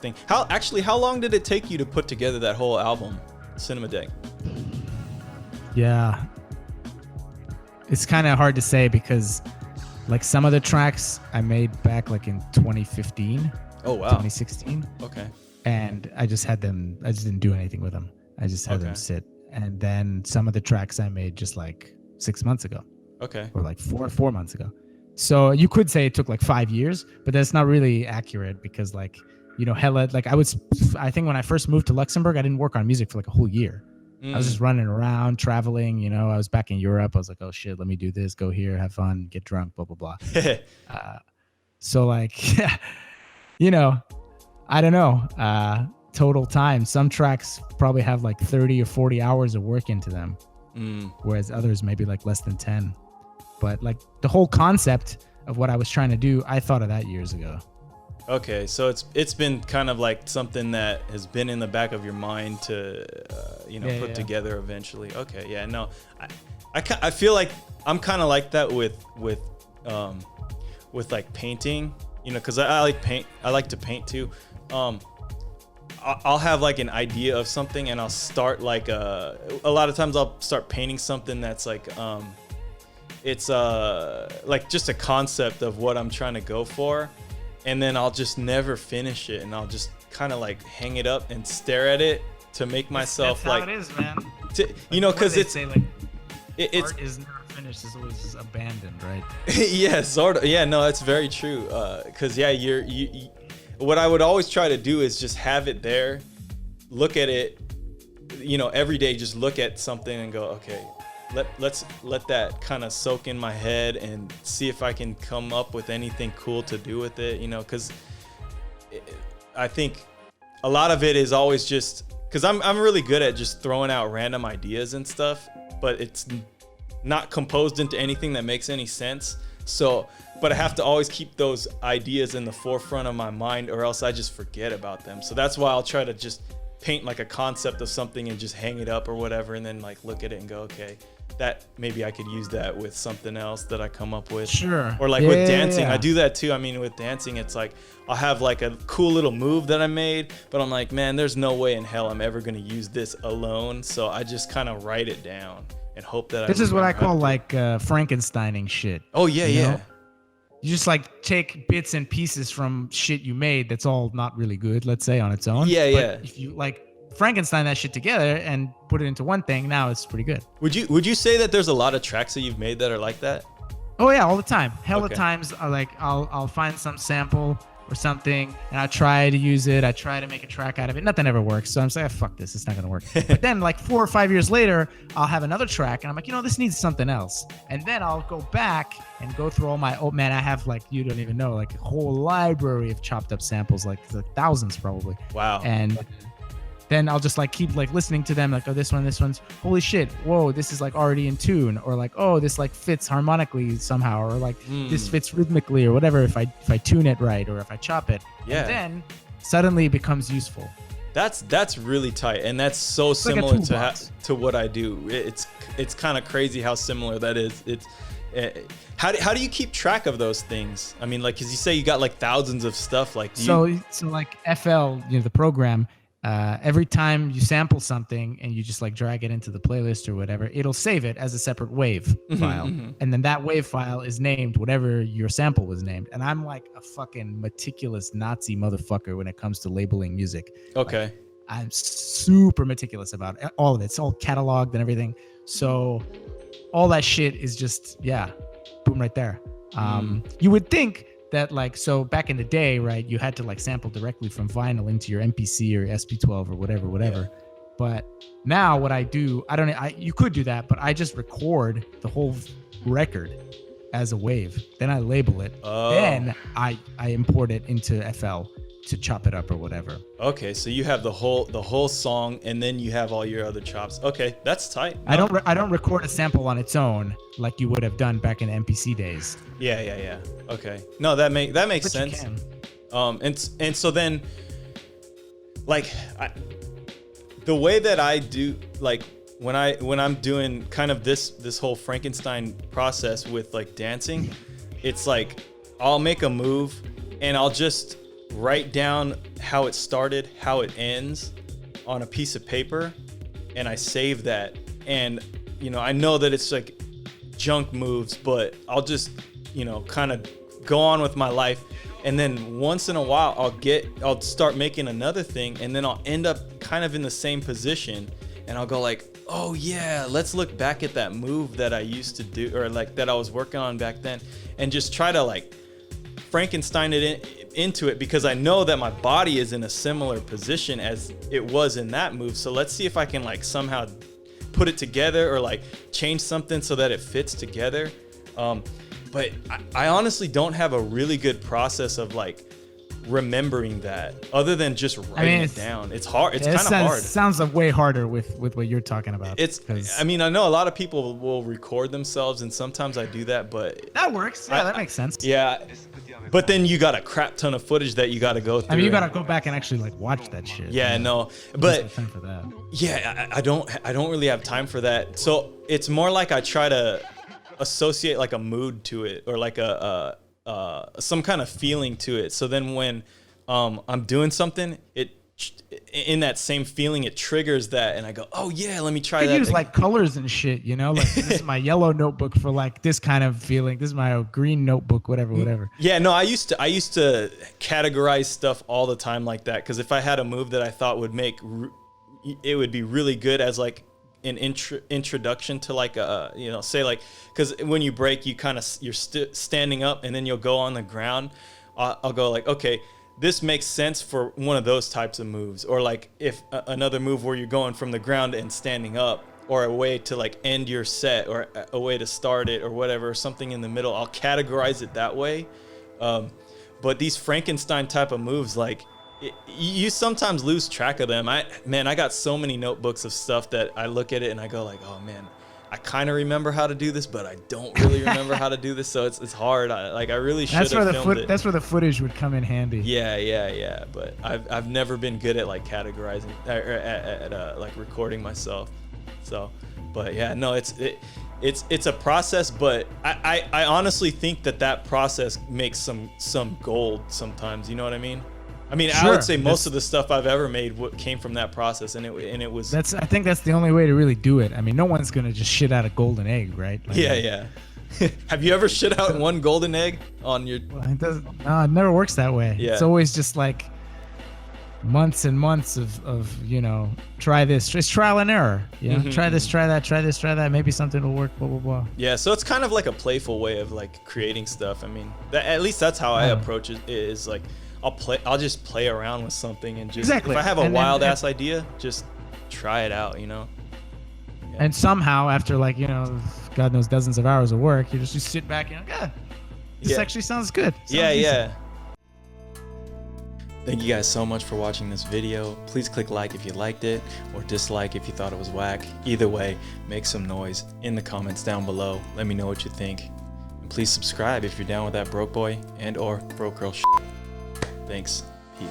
thing. How long did it take you to put together that whole album, Cinemadeck? Yeah. It's kind of hard to say because like some of the tracks I made back like in 2015. Oh, wow. 2016. Okay. And I just didn't do anything with them. I just had them sit. And then some of the tracks I made just like 6 months ago. Okay. Or like four months ago. So you could say it took like 5 years, but that's not really accurate because like, you know, I think when I first moved to Luxembourg, I didn't work on music for like a whole year. I was just running around, traveling, you know, I was back in Europe. I was like, oh shit, let me do this, go here, have fun, get drunk, blah, blah, blah. So like, you know, I don't know, total time. Some tracks probably have like 30 or 40 hours of work into them, whereas others maybe like less than 10. But like the whole concept of what I was trying to do, I thought of that years ago. Okay, so it's been kind of like something that has been in the back of your mind to, put together eventually. Okay, yeah, no, I feel like I'm kind of like that with like painting, you know, because I like paint. I like to paint too. I'll have like an idea of something, and I'll start like a lot of times I'll start painting something that's like it's like just a concept of what I'm trying to go for. And then I'll just never finish it, and I'll just kind of like hang it up and stare at it to make myself that's like. That's how it is, man. You know, because it's say, like, it's art is never finished; it's always abandoned, right? Yeah, sort of. Yeah, no, that's very true. Because you what I would always try to do is just have it there, look at it, you know, every day. Just look at something and go, okay. Let's let that kind of soak in my head and see if I can come up with anything cool to do with it, you know, because I think a lot of it is always just because I'm really good at just throwing out random ideas and stuff, but it's not composed into anything that makes any sense. So, but I have to always keep those ideas in the forefront of my mind, or else I just forget about them. So that's why I'll try to just paint like a concept of something and just hang it up or whatever, and then like look at it and go, okay, that maybe I could use that with something else that I come up with. Sure. Or like with dancing, I do that too. I mean, with dancing, it's like I'll have like a cool little move that I made, but I'm like, man, there's no way in hell I'm ever gonna use this alone. So I just kind of write it down and hope that this is what I call like Frankensteining shit. Oh yeah, yeah. Know? You just like take bits and pieces from shit you made that's all not really good, let's say, on its own. Yeah, but yeah. If you like Frankenstein that shit together and put it into one thing, now it's pretty good. Would you say that there's a lot of tracks that you've made that are like that? Oh yeah, all the time. Hella times like I'll find some sample or something and I try to use it. I try to make a track out of it. Nothing ever works. So I'm saying, fuck this, it's not gonna work. But then like 4 or 5 years later, I'll have another track and I'm like, you know, this needs something else. And then I'll go back and go through all my, oh man, I have like, you don't even know, like a whole library of chopped up samples, like thousands probably. Wow. And then I'll just like keep like listening to them, like, oh, this one's holy shit, whoa, this is like already in tune, or like, oh, this like fits harmonically somehow, or like this fits rhythmically or whatever if I tune it right or if I chop it. Yeah. And then suddenly it becomes useful. That's really tight, and that's so it's similar like to what I do. It's kind of crazy how similar that is. It's how do you keep track of those things? I mean, like, cause you say you got like thousands of stuff. Like, so like FL, you know, the program. Every time you sample something and you just like drag it into the playlist or whatever, it'll save it as a separate wave file. And then that wave file is named whatever your sample was named. And I'm like a fucking meticulous Nazi motherfucker when it comes to labeling music. Okay. Like, I'm super meticulous about all of it. It's all cataloged and everything. So all that shit is just, yeah, boom, right there. You would think that like, so back in the day, right, you had to like sample directly from vinyl into your MPC or SP12 or whatever. Yeah. But now what I do, you could do that, but I just record the whole record as a wave. Then I label it. Then I import it into FL to chop it up or whatever. Okay, so you have the whole song, and then you have all your other chops. Okay, that's tight. No. I don't record a sample on its own like you would have done back in MPC days. Yeah. Okay, no, that makes sense. And so then, like, the way that I do, like, when I'm doing kind of this whole Frankenstein process with like dancing, it's like I'll make a move and I'll just write down how it started, how it ends on a piece of paper, and I save that. And, you know, I know that it's like junk moves, but I'll just, you know, kind of go on with my life. And then once in a while, I'll start making another thing, and then I'll end up kind of in the same position, and I'll go like, oh yeah, let's look back at that move that I used to do, or like that I was working on back then, and just try to like Frankenstein it into it, because I know that my body is in a similar position as it was in that move. So let's see if I can like somehow put it together, or like change something so that it fits together. But I honestly don't have a really good process of like remembering that, other than just writing it down. It's hard. It's kind of hard. It sounds way harder with what you're talking about. I mean, I know a lot of people will record themselves, and sometimes I do that, but that works. Yeah, that makes sense. Yeah, but then you got a crap ton of footage that you got to go through. I mean, you got to go back and actually like watch that shit. Yeah, no, but time for that. Yeah, I don't really have time for that. So it's more like I try to associate like a mood to it, or like some kind of feeling to it. So then when I'm doing something, in that same feeling, it triggers that, and I go, oh yeah, let me try that. You use like colors and shit, you know, like this is my yellow notebook for like this kind of feeling. This is my green notebook, whatever. Yeah, no, I used to categorize stuff all the time like that, because if I had a move that I thought would it would be really good as like an introduction to like a, you know, say like, because when you break, you're standing up, and then you'll go on the ground. I'll go like, okay, this makes sense for one of those types of moves, or like if another move where you're going from the ground and standing up, or a way to like end your set, or a way to start it, or whatever, something in the middle. I'll categorize it that way. But these Frankenstein type of moves, like, you sometimes lose track of them. I got so many notebooks of stuff that I look at it and I go like, oh man, I kind of remember how to do this, but I don't really remember how to do this. So it's hard. I really should have filmed it. That's where the footage would come in handy. Yeah. But I've never been good at like categorizing, or at like recording myself. So, but yeah, no, it's a process, but I honestly think that process makes some gold sometimes. You know what I mean? I mean, sure. I would say most of the stuff I've ever made came from that process, and it was. I think that's the only way to really do it. I mean, no one's gonna just shit out a golden egg, right? Like, yeah. Have you ever shit out one golden egg on your? Well, it doesn't. No, it never works that way. Yeah. It's always just like months and months of you know, try this. It's trial and error. You know, try this, try that, try this, try that. Maybe something will work. Blah blah blah. Yeah. So it's kind of like a playful way of like creating stuff. I mean, at least that's how I approach it. Is like. I'll just play around with something, and just if I have a wild ass idea, just try it out, you know. Yeah. And somehow after like, you know, God knows dozens of hours of work, you just sit back and go, this actually sounds good. Yeah. Thank you guys so much for watching this video. Please click like if you liked it, or dislike if you thought it was whack. Either way, make some noise in the comments down below. Let me know what you think. And please subscribe if you're down with that broke boy and or broke girl shit. Thanks. Peace.